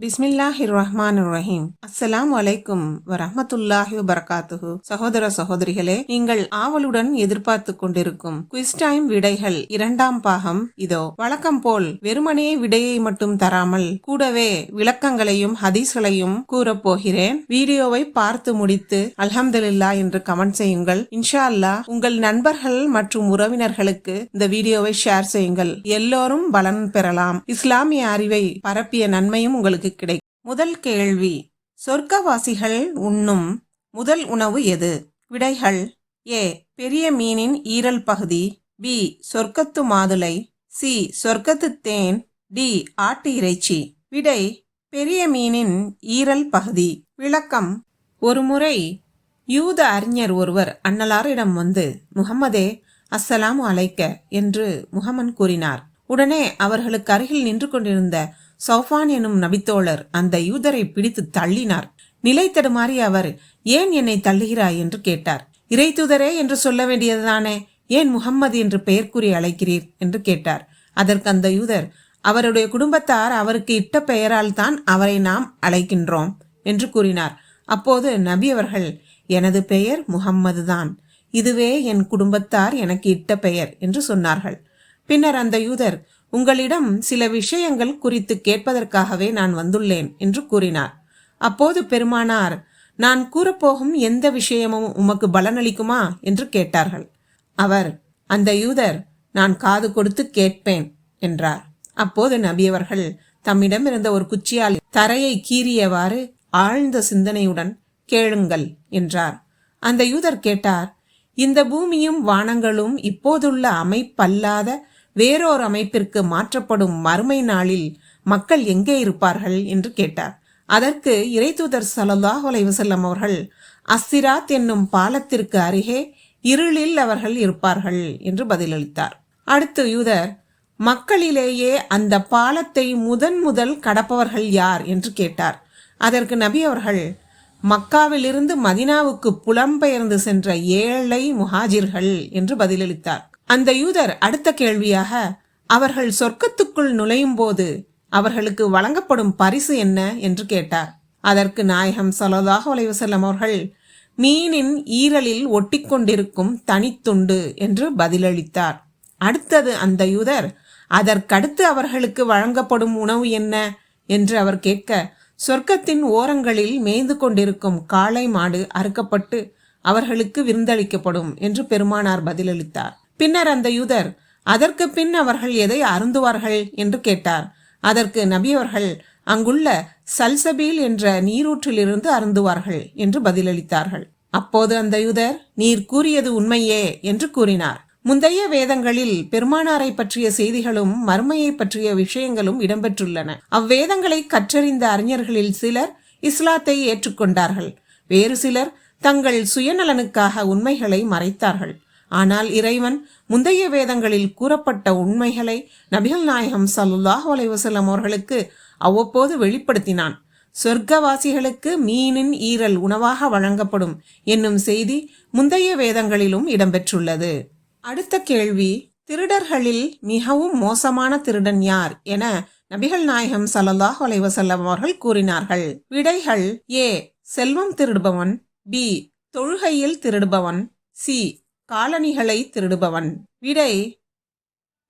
பிஸ்மில்லாஹிர்ரஹ்மானிர்ரஹீம். அஸ்ஸலாமு அலைக்கும் வரஹ்மத்துல்லாஹி வபரகாத்துஹு. சகோதர சகோதரிகளே, நீங்கள் ஆவலுடன் எதிர்பார்த்து கொண்டிருக்கும் குவிஸ் டைம் விடைகள் 2ஆம் பாகம் இதோ. வழக்கம் போல் வெறுமனே விடையை மட்டும் தராமல் கூடவே விளக்கங்களையும் ஹதீஸ்களையும் கூறப்போகிறேன். வீடியோவை பார்த்து முடித்து அல்ஹம்துலில்லாஹ் என்று கமெண்ட் செய்யுங்கள். இன்ஷா அல்லாஹ் உங்கள் நண்பர்கள் மற்றும் உறவினர்களுக்கு இந்த வீடியோவை ஷேர் செய்யுங்கள். எல்லோரும் பலன் பெறலாம். இஸ்லாமிய அறிவை பரப்பிய நன்மையும் உங்களுக்கு கிடைக்கும். முதல் கேள்வி, சொர்க்கவாசிகள் உண்ணும் முதல் உணவு எது? விடைகள்: ஏ பெரிய மீனின் ஈரல் பகுதி, பி சொர்க்கத்து மாதுளை, சி சொர்க்கத்து தேன், டி ஆட்டு இறைச்சி. விடை: பெரிய மீனின் ஈரல் பகுதி. விளக்கம்: ஒருமுறை யூத அறிஞர் ஒருவர் அன்னலாரிடம் வந்து, முகம்மதே, அஸ்ஸலாமு அலைக்க என்று முகமன் கூறினார். உடனே அவர்களுக்கு அருகில் நின்று கொண்டிருந்த சௌஃபான் எனும் நபித்தோழர் அந்த யூதரை பிடித்து தள்ளினார். நிலை தடுமாறி அவர், ஏன் என்னை தள்ளுகிறாய் என்று கேட்டார். இறை தூதரே என்று சொல்ல வேண்டியதுதானே, ஏன் முகம்மது என்று பெயர் கூறி அழைக்கிறீர் என்று கேட்டார். அதற்கு அந்த யூதர், அவருடைய குடும்பத்தார் அவருக்கு இட்ட பெயரால் தான் அவரை நாம் அழைக்கின்றோம் என்று கூறினார். அப்போது நபி அவர்கள், எனது பெயர் முகம்மது தான், இதுவே என் குடும்பத்தார் எனக்கு இட்ட பெயர் என்று சொன்னார்கள். பின்னர் அந்த யூதர், உங்களிடம் சில விஷயங்கள் குறித்து கேட்பதற்காகவே நான் வந்துள்ளேன் என்று கூறினார். அப்போது பெருமானார், நான் கூறப்போகும் எந்த விஷயமும் உமக்கு பலனளிக்குமா என்று கேட்டார்கள். அவர், அந்த யூதர், நான் காது கொடுத்து கேட்பேன் என்றார். அப்போது நபியவர்கள் தம்மிடம் இருந்த ஒரு குச்சியால் தரையை கீறியவாறு ஆழ்ந்த சிந்தனையுடன் கேளுங்கள் என்றார். அந்த யூதர் கேட்டார், இந்த பூமியும் வானங்களும் இப்போதுள்ள அமைப்பல்லாத வேறொரு அமைப்பிற்கு மாற்றப்படும் மறுமை நாளில் மக்கள் எங்கே இருப்பார்கள் என்று கேட்டார். அதற்கு இறைதூதர் ஸல்லல்லாஹு அலைஹி வஸல்லம் அவர்கள், அஸ்ஸிராத் என்னும் பாலத்திற்கு அருகே இருளில் அவர்கள் இருப்பார்கள் என்று பதிலளித்தார். அடுத்து யூதர், மக்களிலேயே அந்த பாலத்தை முதல் கடப்பவர்கள் யார் என்று கேட்டார். அதற்கு நபி அவர்கள், மக்காவிலிருந்து மதினாவுக்கு புலம்பெயர்ந்து சென்ற ஏழை முஹாஜிர்கள் என்று பதிலளித்தார். அந்த யூதர் அடுத்த கேள்வியாக, அவர்கள் சொர்க்கத்துக்குள் நுழையும் போது அவர்களுக்கு வழங்கப்படும் பரிசு என்ன என்று கேட்டார். அதற்கு நாயகம் ஸல்லல்லாஹு அலைஹி வஸல்லம் அவர்கள், மீனின் ஈரலில் ஒட்டிக்கொண்டிருக்கும் தனித்துண்டு என்று பதிலளித்தார். அடுத்தது அந்த யூதர், அதற்கடுத்து அவர்களுக்கு வழங்கப்படும் உணவு என்ன என்று அவர் கேட்க, சொர்க்கத்தின் ஓரங்களில் மேய்ந்து கொண்டிருக்கும் காளை மாடு அறுக்கப்பட்டு அவர்களுக்கு விருந்தளிக்கப்படும் என்று பெருமானார் பதிலளித்தார். பின்னர் அந்த யூதர், அதற்கு பின் அவர்கள் எதை அருந்துவார்கள் என்று கேட்டார். அதற்கு நபி அவர்கள், அங்குள்ள சல்சபீல் என்ற நீரூற்றிலிருந்து அருந்துவார்கள் என்று பதிலளித்தார்கள். அப்போது அந்த யூதர், நீர் கூறியது உண்மையே என்று கூறினார். முந்தைய வேதங்களில் பெருமானாரை பற்றிய செய்திகளும் மர்மையை பற்றிய விஷயங்களும் இடம்பெற்றுள்ளன. அவ்வேதங்களை கற்றறிந்த அறிஞர்களில் சிலர் இஸ்லாத்தை ஏற்றுக்கொண்டார்கள். வேறு சிலர் தங்கள் சுயநலனுக்காக உண்மைகளை மறைத்தார்கள். ஆனால் இறைவன் முந்தைய வேதங்களில் கூறப்பட்ட உண்மைகளை நபிகள் நாயகம் ஸல்லல்லாஹு அலைஹி வஸல்லம் அவர்களுக்கு அவ்வப்போது வெளிப்படுத்தினான். சொர்க்கவாசிகளுக்கு மீனின் ஈரல் உணவாக வழங்கப்படும் என்னும் செய்தி முந்தைய வேதங்களிலும் இடம்பெற்றுள்ளது. அடுத்த கேள்வி, திருடர்களில் மிகவும் மோசமான திருடன் யார் என நபிகள் நாயகம் ஸல்லல்லாஹு அலைஹி வஸல்லம் அவர்கள் கூறினார்கள். விடைகள்: ஏ செல்வம் திருடுபவன், பி தொழுகையில் திருடுபவன், சி காலணிகளை திருடுபவன். விடை: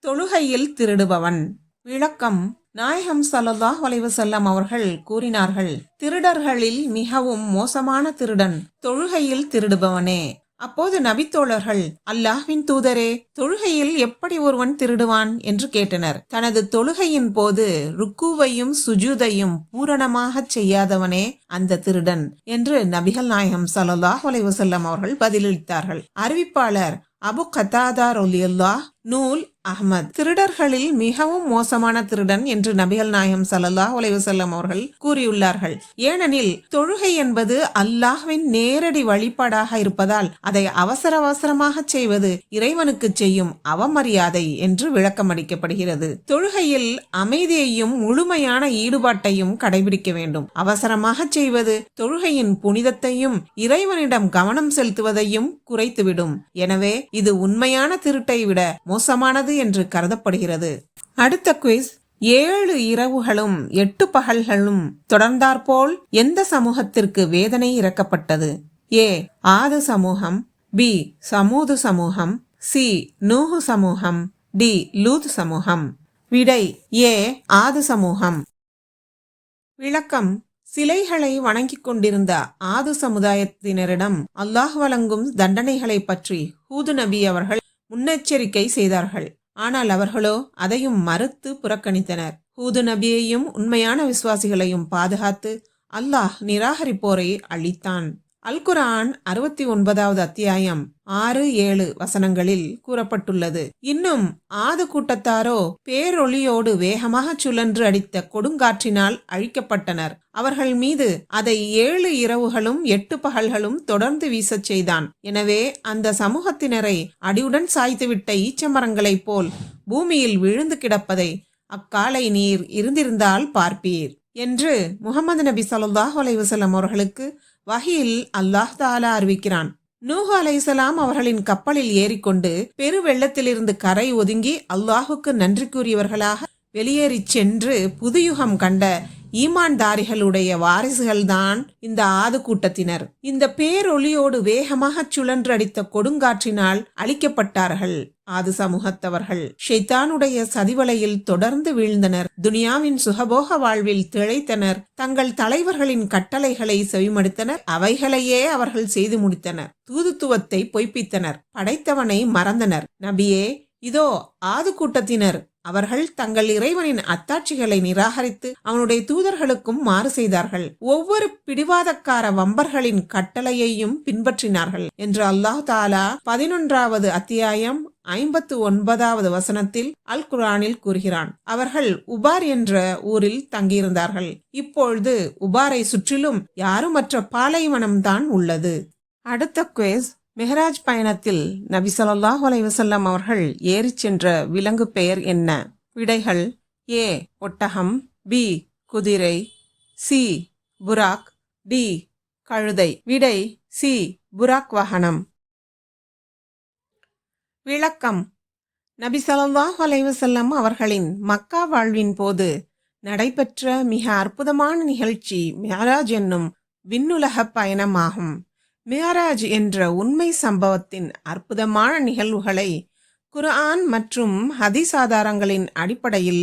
தொழுகையில் திருடுபவன். விளக்கம்: நாயகம் ஸல்லல்லாஹு அலைஹி வஸல்லம் அவர்கள் கூறினார்கள், திருடர்களில் மிகவும் மோசமான திருடன் தொழுகையில் திருடுபவனே. அப்போது நபித்தோழர்கள், அல்லாஹ்வின் தூதரே, தொழுகையில் எப்படி ஒருவன் திருடுவான் என்று கேட்டனர். தனது தொழுகையின் போது ருக்குவையும் சுஜூதையும் பூரணமாக செய்யாதவனே அந்த திருடன் என்று நபிகள் நாயகம் ஸல்லல்லாஹு அலைஹி வஸல்லம் அவர்கள் பதிலளித்தார்கள். அறிவிப்பாளர் அபு கதாதா ரலியல்லாஹ், நூல் அஹ்மத். திருடர்களில் மிகவும் மோசமான திருடன் என்று நபிகள் நாயகம் ஸல்லல்லாஹு அலைஹி வஸல்லம் அவர்கள் கூறியுள்ளார்கள். ஏனெனில் தொழுகை என்பது அல்லாஹ்வின் நேரடி வழிபாடாக இருப்பதால் அதை அவசரமாக செய்வது இறைவனுக்கு செய்யும் அவமரியாதை என்று விளக்கமளிக்கப்படுகிறது. தொழுகையில் அமைதியையும் முழுமையான ஈடுபாட்டையும் கடைபிடிக்க வேண்டும். அவசரமாக செய்வது தொழுகையின் புனிதத்தையும் இறைவனிடம் கவனம் செலுத்துவதையும் குறைத்துவிடும். எனவே இது உண்மையான திருட்டை விட மோசமானது என்று கருதப்படுகிறது. அடுத்த குவிஸ், 7 இரவுகளும் 8 பகல்களும் தொடர்ந்தாற்போல் எந்த சமூகத்திற்கு வேதனை இறக்கப்பட்டது? ஏ ஆது சமூகம், பி சமூது சமூகம், சி நூஹு சமூகம், டி லூத் சமூகம். விடை ஏ ஆது சமூகம். விளக்கம்: சிலைகளை வணங்கிக் கொண்டிருந்த ஆது சமுதாயத்தினரிடம் அல்லாஹ் வழங்கும் தண்டனைகளை பற்றி ஹூது நபி அவர்கள் முன்னெச்சரிக்கை செய்தார்கள். ஆனால் அவர்களோ அதையும் மறுத்து புறக்கணித்தனர். ஹூது நபியையும் உண்மையான விசுவாசிகளையும் பாதுகாத்து அல்லாஹ் நிராகரிப்போரை அழித்தான். அல் குர்ஆன் 69வது அத்தியாயம் 6-7 வசனங்களில் கூறப்பட்டுள்ளது. இன்னும் ஆது கூட்டத்தாரோ பேரொளியோடு வேகமாக சுழன்று அடித்த கொடுங்காற்றினால் அழிக்கப்பட்டனர். அவர்கள் மீது அதை 7 இரவுகளும் 8 பகல்களும் தொடர்ந்து வீசச் செய்தான். எனவே அந்த சமூகத்தினரை அடியுடன் சாய்த்துவிட்ட ஈச்சமரங்களைப் போல் பூமியில் விழுந்து கிடப்பதை அக்காலை நீர் இருந்திருந்தால் பார்ப்பீர் என்று முஹம்மது நபி ஸல்லல்லாஹு அலைஹி வஸல்லம் அவர்களுக்கு வஹீயில் அல்லாஹ் தஆலா அறிவிக்கிறான். நூஹ் அலைஹிஸ்ஸலாம் அவர்களின் கப்பலில் ஏறிக்கொண்டு பெரு வெள்ளத்திலிருந்து கரை ஒதுங்கி அல்லாஹுக்கு நன்றி கூறியவர்களாக வெளியேறி சென்று புதுயுகம் கண்ட ஈமான்தாரிகளுடைய வாரிசுகள்தான் இந்த ஆது கூட்டத்தினர். இந்த பேரொளியோடு வேகமாக சுழன்று அடித்த கொடுங்காற்றினால் அழிக்கப்பட்டார்கள். ஆது சமூகத்தவர்கள் ஷைத்தானுடைய சதிவலையில் தொடர்ந்து வீழ்ந்தனர். துனியாவின் சுகபோக வாழ்வில் திளைத்தனர். தங்கள் தலைவர்களின் கட்டளைகளை செவிமடுத்தனர். அவைகளையே அவர்கள் செய்து முடித்தனர். தூதுத்துவத்தை பொய்ப்பித்தனர். படைத்தவனை மறந்தனர். நபியே, இதோ ஆது கூட்டத்தினர். அவர்கள் தங்கள் இறைவனின் அத்தாட்சிகளை நிராகரித்து அவனுடைய தூதர்களுக்கும் மாறு செய்தார்கள். ஒவ்வொரு பிடிவாதக்கார வம்பர்களின் கட்டளையையும் பின்பற்றினார்கள் என்று அல்லாஹ் தஆலா 11வது அத்தியாயம் 59வது வசனத்தில் அல் குர்ஆனில் கூறுகிறான். அவர்கள் உபார் என்ற ஊரில் தங்கியிருந்தார்கள். இப்பொழுது உபாரை சுற்றிலும் யாருமற்ற பாலைவனம்தான் உள்ளது. அடுத்த குவேஸ்: மெஹராஜ் பயணத்தில் நபி ஸல்லல்லாஹு அலைஹி வஸல்லம் அவர்கள் ஏறிச் சென்ற விலங்கு பெயர் என்ன? விடைகள்: ஏ ஒட்டகம், பி குதிரை, சி புராக், டி கழுதை. விடை சி புராக் வாகனம். விளக்கம்: நபி ஸல்லல்லாஹு அலைஹி வஸல்லம் அவர்களின் மக்கா வாழ்வின் போது நடைபெற்ற மிக அற்புதமான நிகழ்ச்சி மிஅராஜ் என்னும் விண்ணுலக பயணமாகும். மிஅராஜ் என்ற உண்மை சம்பவத்தின் அற்புதமான நிகழ்வுகளை குர்ஆன் மற்றும் ஹதீஸ் ஆதாரங்களின் அடிப்படையில்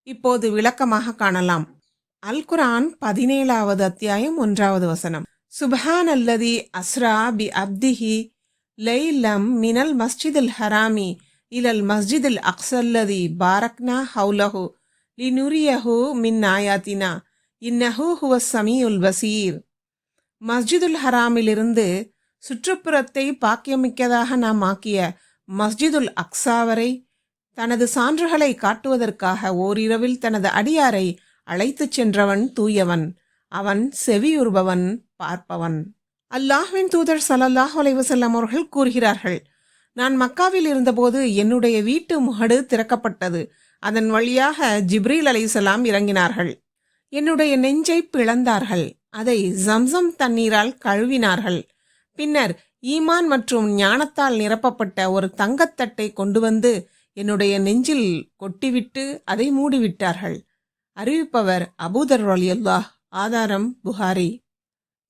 இப்போது விளக்கமாக காணலாம். அல் குர்ஆன் 17வது அத்தியாயம் 1வது வசனம்: சுப்ஹான் அல்லதி அஸ்ரா பி அப்திஹி லைலம் மினல் மஸ்ஜிதில் ஹராமி இலல் மஸ்ஜிதில் அக்ஸல்லதி பாரக்னா ஹவுலஹு லினுரியஹு மின் ஆயாத்தினா இன்னஹு ஹுவஸ் ஸமீஉல் பஸீர். மஸ்ஜிதுல் ஹராமிலிருந்து சுற்றுப்புறத்தை பாக்கியமிக்கதாக நாம் ஆக்கிய மஸ்ஜிதுல் அக்ஸா வரை தனது சான்றுகளை காட்டுவதற்காக ஓரிரவில் தனது அடியாரை அழைத்துச் சென்றவன் தூயவன். அவன் செவியுறுபவன், பார்ப்பவன். அல்லாஹ்வின் தூதர் ஸல்லல்லாஹு அலைஹி வஸல்லம் அவர்கள் கூறுகிறார்கள்: நான் மக்காவில் இருந்தபோது என்னுடைய வீட்டு முகடு திறக்கப்பட்டது. அதன் வழியாக ஜிப்ரீல் அலைஹிஸ்ஸலாம் இறங்கினார்கள். என்னுடைய நெஞ்சை பிளந்தார்கள். அதை ஜம்சம் தண்ணீரால் கழுவினார்கள். பின்னர் ஈமான் மற்றும் ஞானத்தால் நிரப்பப்பட்ட ஒரு தங்கத்தட்டை கொண்டு வந்து என்னுடைய நெஞ்சில் கொட்டிவிட்டு அதை மூடிவிட்டார்கள். அறிவிப்பவர் அபூதர் ரலியல்லாஹ். ஆதாரம் புகாரி.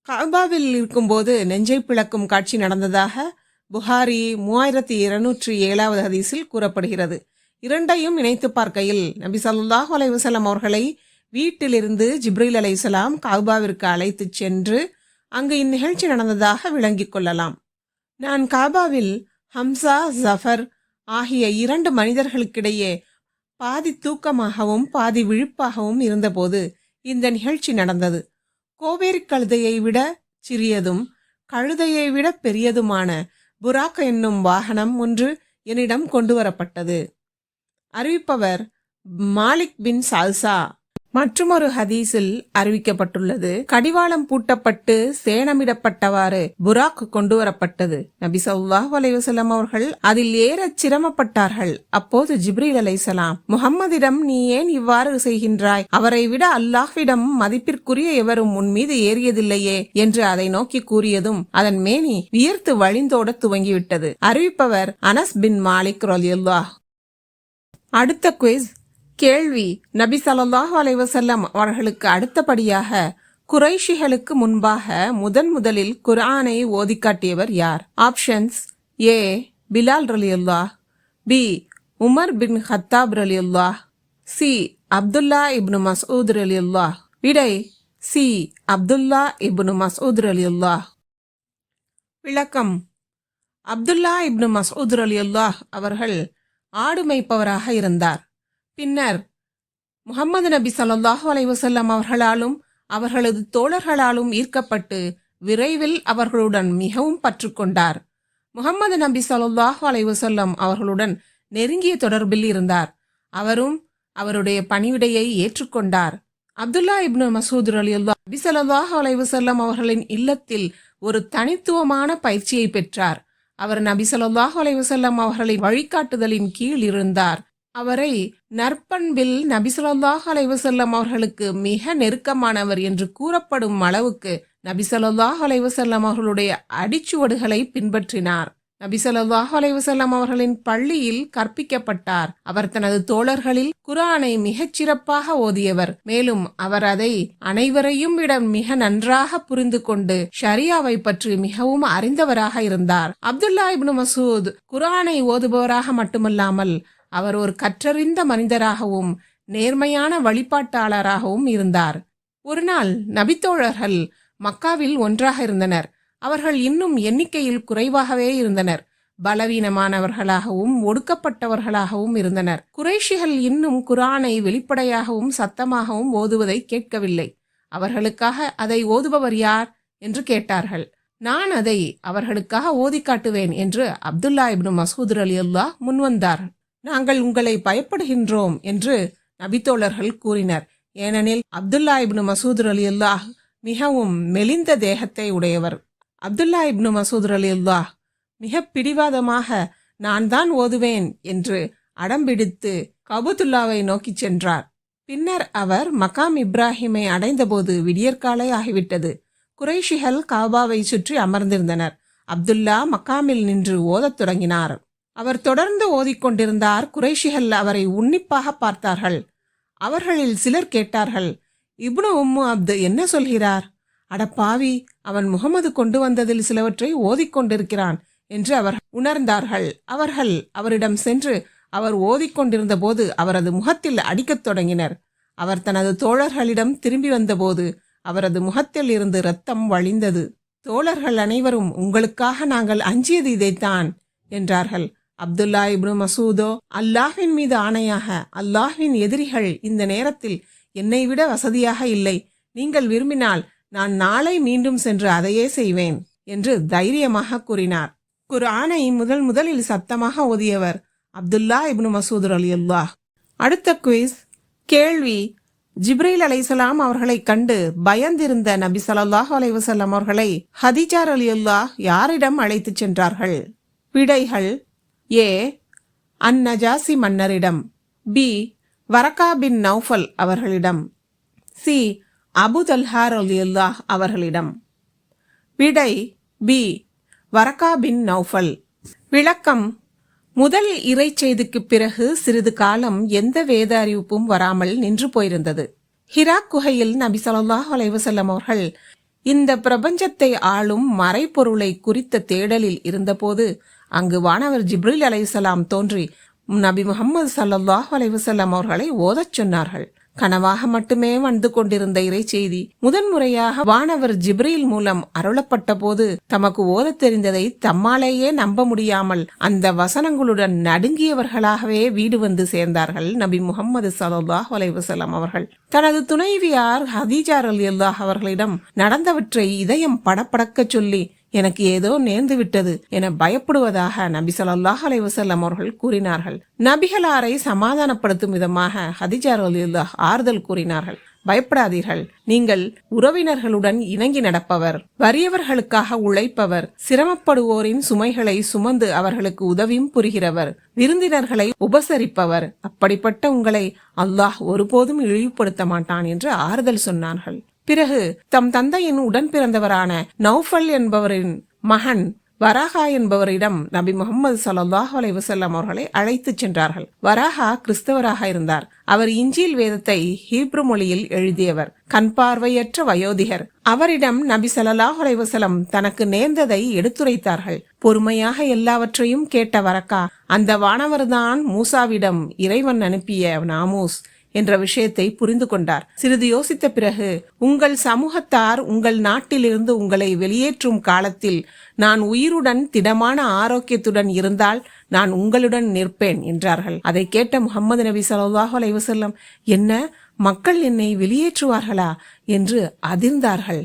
கஅபாவில் இருக்கும்போது நெஞ்சை பிளக்கும் காட்சி நடந்ததாக புகாரி 3207வது ஹதீஸில் கூறப்படுகிறது. இரண்டையும் இணைத்து பார்க்கையில் நபி ஸல்லல்லாஹு அலைஹி வஸல்லம் அவர்களை வீட்டிலிருந்து ஜிப்ரீல் அலைஹிஸ்ஸலாம் கஅபாவிற்கு அழைத்துச் சென்று அங்கு இந்நிகழ்ச்சி நடந்ததாக விளங்கிக் கொள்ளலாம். நான் கஅபாவில் ஹம்சா, ஜஃபர் ஆகிய 2 மனிதர்களுக்கிடையே பாதி தூக்கமாகவும் பாதி விழிப்பாகவும் இருந்தபோது இந்த நிகழ்ச்சி நடந்தது. கோவேரி கழுதையை விட சிறியதும் கழுதையை விட பெரியதுமான புராக் என்னும் வாகனம் ஒன்று என்னிடம் கொண்டு வரப்பட்டது. அறிவிப்பவர் மாலிக் பின் சால்சா. மற்றுமொரு ஹதீஸில் அறிவிக்கப்பட்டுள்ளது: கடிவாளம் பூட்டப்பட்டு சேணமிடப்பட்டவாறு புராக் கொண்டு வரப்பட்டது. நபி ஸல்லல்லாஹு அலைஹி வஸல்லம் அவர்கள் அதில் ஏறச் சிரமப்பட்டார்கள். அப்போது ஜிப்ரீல் அலைஹிஸ்ஸலாம், முஹம்மதிடம் நீ ஏன் இவ்வாறு செய்கின்றாய்? அவரை விட அல்லாஹ்விடம் மதிப்பிற்குரிய எவரும் உன் மீது ஏறியதில்லையே என்று அதை நோக்கி கூறியதும் அதன் மேனி வியர்த்து வழிந்தோட துவங்கிவிட்டது. அறிவிப்பவர் அனஸ் பின் மாலிக் ரலியல்லாஹ். அடுத்த குவிஸ்: கேள்வி: நபி ஸல்லல்லாஹு அலைஹி வஸல்லம் அவர்களுக்கு அடுத்தபடியாக குறைஷிகளுக்கு முன்பாக முதலில் குர்ஆனை ஓதி காட்டியவர் யார்? Options: A. பிலால் ரலியல்லாஹ், பி. உமர் பின் ஹத்தாப் ரலியல்லாஹ், சி. அப்துல்லா இப்னு மஸ்ஊத் ரலியல்லாஹ். விடை: சி. அப்துல்லா இப்னு மஸ்ஊத் ரலியல்லாஹ். விளக்கம்: அப்துல்லா இப்னு மஸ்ஊத் ரலியல்லாஹ் அவர்கள் ஆடு மேய்ப்பவராக இருந்தார். பின்னர் முஹம்மது நபி ஸல்லல்லாஹு அலைஹி வஸல்லம் அவர்களாலும் அவர்களது தோழர்களாலும் ஈர்க்கப்பட்டு விரைவில் அவர்களுடன் மிகவும் பற்றுக்கொண்டார். முஹம்மது நபி ஸல்லல்லாஹு அலைஹி வஸல்லம் அவர்களுடன் நெருங்கிய தொடர்பில் இருந்தார். அவரும் அவருடைய பணிவிடையை ஏற்றுக்கொண்டார். அப்துல்லா இப்னு மஸ்ஊத் ரலியல்லாஹ் நபி ஸல்லல்லாஹு அலைஹி வஸல்லம் அவர்களின் இல்லத்தில் ஒரு தனித்துவமான பயிற்சியை பெற்றார். அவர் நபி ஸல்லல்லாஹு அலைஹி வஸல்லம் அவர்களின் வழிகாட்டுதலின் கீழ் இருந்தார். அவரை நற்பண்பில் நபி ஸல்லல்லாஹு அலைஹி வஸல்லம் அவர்களுக்கு மிக நெருக்கமானவர் என்று கூறப்படும் அளவுக்கு நபி ஸல்லல்லாஹு அலைஹி வஸல்லம் அவர்களுடைய அடிச்சுவடுகளை பின்பற்றினார். நபி ஸல்லல்லாஹு அலைஹி வஸல்லம் அவர்களின் பள்ளியில் கற்பிக்கப்பட்டார். அவர் தனது தோழர்களில் குர்ஆனை மிகச் சிறப்பாக ஓதியவர். மேலும் அவர் அதை அனைவரையும் விட மிக நன்றாக புரிந்து கொண்டு ஷரியாவை பற்றி மிகவும் அறிந்தவராக இருந்தார். அப்துல்லா இப்னு மஸ்ஊத் குர்ஆனை ஓதுபவராக மட்டுமல்லாமல் அவர் ஒரு கற்றறிந்த மனிதராகவும் நேர்மையான வழிபாட்டாளராகவும் இருந்தார். ஒரு நாள் நபித்தோழர்கள் மக்காவில் ஒன்றாக இருந்தனர். அவர்கள் இன்னும் எண்ணிக்கையில் குறைவாகவே இருந்தனர். பலவீனமானவர்களாகவும் ஒடுக்கப்பட்டவர்களாகவும் இருந்தனர். குறைஷிகள் இன்னும் குர்ஆனை வெளிப்படையாகவும் சத்தமாகவும் ஓதுவதை கேட்கவில்லை. அவர்களுக்காக அதை ஓதுபவர் யார் என்று கேட்டார்கள். நான் அதை அவர்களுக்காக ஓதி காட்டுவேன் என்று அப்துல்லா இப்னு மஸ்ஊத் ரலியல்லாஹ் முன்வந்தார். நாங்கள் உங்களை பயப்படுகின்றோம் என்று நபித்தோழர்கள் கூறினர். ஏனெனில் அப்துல்லா இப்னு மஸ்ஊத் ரலியல்லாஹ் மிகவும் மெலிந்த தேகத்தை உடையவர். அப்துல்லா இப்னு மஸ்ஊத் ரலியல்லாஹ் மிக பிடிவாதமாக நான் தான் ஓதுவேன் என்று அடம்பிடித்து கபூத்துல்லாவை நோக்கி சென்றார். பின்னர் அவர் மகாம் இப்ராஹிமை அடைந்தபோது விடியற்காலை ஆகிவிட்டது. குறைஷிகள் காபாவை சுற்றி அமர்ந்திருந்தனர். அப்துல்லா மக்காமில் நின்று ஓதத் தொடங்கினார். அவர் தொடர்ந்து ஓதிக்கொண்டிருந்தார். குறைஷிகள் அவரை உன்னிப்பாக பார்த்தார்கள். அவர்களில் சிலர் கேட்டார்கள், இப்னு உம்மு அப்து என்ன சொல்கிறார்? அடப்பாவி, அவன் முகமது கொண்டு வந்ததில் சிலவற்றை ஓதிக்கொண்டிருக்கிறான் என்று அவர் உணர்ந்தார்கள். அவர்கள் அவரிடம் சென்று அவர் ஓதிக்கொண்டிருந்த போது அவரது முகத்தில் அடிக்கத் தொடங்கினர். அவர் தனது தோழர்களிடம் திரும்பி வந்தபோது அவரது முகத்தில் இருந்து இரத்தம் வழிந்தது. தோழர்கள் அனைவரும், உங்களுக்காக நாங்கள் அஞ்சியது இதைத்தான் என்றார்கள். அப்துல்லா இப்னு மஸ்ஊதோ, அல்லாஹ்வின் மீது ஆணையாக அல்லாஹ்வின் எதிரிகள் இந்த நேரத்தில் என்னை விட வசதியாக இல்லை. நீங்கள் விரும்பினால் நான் நாளை மீண்டும் சென்று அதையே செய்வேன் என்று தைரியமாக கூறினார். குர்ஆனை முதலில் சத்தமாக ஓதியவர் அப்துல்லா இப்னு மஸ்ஊத் ரலியல்லாஹ். அடுத்த குவிஸ். கேள்வி: ஜிப்ரீல் அலைஹிஸ்ஸலாம் அவர்களை கண்டு பயந்திருந்த நபி ஸல்லல்லாஹு அலைஹி வஸல்லம் அவர்களை ஹதீஜா ரலியல்லாஹ் யாரிடம் அழைத்துச் சென்றார்கள்? விடைகள்: ஏ. அந்நஜாசி மன்னரிடம், பி. வரகா பின் நௌஃபல் அவர்களிடம், சி. அபு தல்ஹா ரலியல்லாஹ் அவர்களிடம். விடை: பி. வரகா பின் நௌஃபல். விளக்கம்: முதல் இறைச்செய்திக்கு பிறகு சிறிது காலம் எந்த வேத அறிவிப்பும் வராமல் நின்று போயிருந்தது. ஹிரா குகையில் நபி ஸல்லல்லாஹு அலைஹி வஸல்லம் அவர்கள் இந்த பிரபஞ்சத்தை ஆளும் மறைப்பொருளை குறித்த தேடலில் இருந்தபோது அங்கு வானவர் ஜிப்ரீல் அலைஹிஸ்ஸலாம் தோன்றி நபி முஹம்மது ஸல்லல்லாஹு அலைஹி வஸல்லம் அவர்களை ஓதச் சொன்னார்கள். கனவாக மட்டுமே வந்து கொண்டிருந்த இறைச்செய்தி முதன்முறையாக வானவர் ஜிப்ரீல் மூலம் அருளப்பட்ட போது தமக்கு ஓதத் தெரிந்ததை தம்மாலேயே நம்ப முடியாமல் அந்த வசனங்களுடன் நடுங்கியவர்களாகவே வீடு வந்து சேர்ந்தார்கள் நபி முஹம்மது ஸல்லல்லாஹு அலைஹி வஸல்லம் அவர்கள். தனது துணைவியார் ஹதீஜா ரலியல்லாஹு அவர்களிடம் நடந்தவற்றை இதயம் படபடக்கச் சொல்லி, எனக்கு ஏதோ நேர்ந்து விட்டது என பயப்படுவதாக நபி ஸல்லல்லாஹு அலைஹி வஸல்லம் அவர்கள் கூறினார்கள். நபிகளாரை சமாதானப்படுத்தும் விதமாக ஹதீஜா ரலியல்லாஹு ஆறுதல் கூறினார்கள். பயப்படாதீர்கள், நீங்கள் உறவினர்களுடன் இணங்கி நடப்பவர், வறியவர்களுக்காக உழைப்பவர், சிரமப்படுவோரின் சுமைகளை சுமந்து அவர்களுக்கு உதவியும் புரிகிறவர், விருந்தினர்களை உபசரிப்பவர். அப்படிப்பட்ட உங்களை அல்லாஹ் ஒருபோதும் இழிவுபடுத்த மாட்டான் என்று ஆறுதல் சொன்னார்கள். பிறகு தம் தந்தையின் உடன் பிறந்தவரான நௌஃபல் என்பவரின் மகன் வராஹா என்பவரிடம் நபி முகமது ஸல்லல்லாஹு அலைஹி வஸல்லம் அவர்களை அழைத்துச் சென்றார்கள். வராஹா கிறிஸ்தவராக இருந்தார். அவர் இஞ்சில் வேதத்தை ஹீப்ரு மொழியில் எழுதியவர். கண் பார்வையற்ற வயோதிகர். அவரிடம் நபி ஸல்லல்லாஹு அலைஹி வஸல்லம் தனக்கு நேர்ந்ததை எடுத்துரைத்தார்கள். பொறுமையாக எல்லாவற்றையும் கேட்ட வரக்கா அந்த வானவர்தான் மூசாவிடம் இறைவன் அனுப்பிய நாமூஸ் என்ற விஷயத்தை புரிந்து கொண்டார். சிறிது யோசித்த பிறகு, உங்கள் சமூகத்தார் உங்கள் நாட்டிலிருந்து உங்களை வெளியேற்றும் காலத்தில் நான் உயிருடன் திடமான ஆரோக்கியத்துடன் இருந்தால் நான் உங்களுடன் நிற்பேன் என்றார்கள். அதை கேட்ட முஹம்மது நபி ஸல்லல்லாஹு அலைஹி வஸல்லம், என்ன, மக்கள் என்னை வெளியேற்றுவார்களா என்று அதிர்ந்தார்கள்.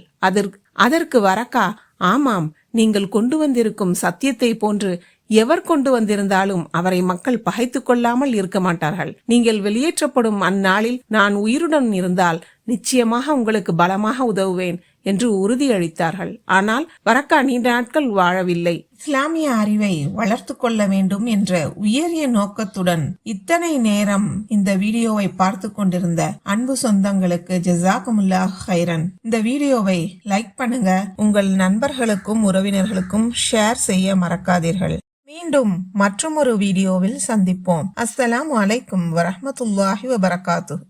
அதற்கு வரக்கா, ஆமாம், நீங்கள் கொண்டு வந்திருக்கும் சத்தியத்தை போன்று எவர் கொண்டு வந்திருந்தாலும் அவரை மக்கள் பகைத்து கொள்ளாமல் இருக்க மாட்டார்கள். நீங்கள் வெளியேற்றப்படும் அந்நாளில் நான் உயிருடன் இருந்தால் நிச்சயமாக உங்களுக்கு பலமாக உதவுவேன் என்று உறுதியளித்தார்கள். ஆனால் வரக்கா நீண்ட நாட்கள் வாழவில்லை. இஸ்லாமிய அறிவை வளர்த்து கொள்ள வேண்டும் என்ற உயரிய நோக்கத்துடன் இத்தனை நேரம் இந்த வீடியோவை பார்த்து கொண்டிருந்த அன்பு சொந்தங்களுக்கு ஜஸாக்குமுல்லாஹ் ஹைரன். இந்த வீடியோவை லைக் பண்ணுங்க, உங்கள் நண்பர்களுக்கும் உறவினர்களுக்கும் ஷேர் செய்ய மறக்காதீர்கள். மீண்டும் மற்றொரு வீடியோவில் சந்திப்போம். அஸ்ஸலாமு அலைக்கும் வரஹ்மத்துல்லாஹி வபரகாத்துஹு.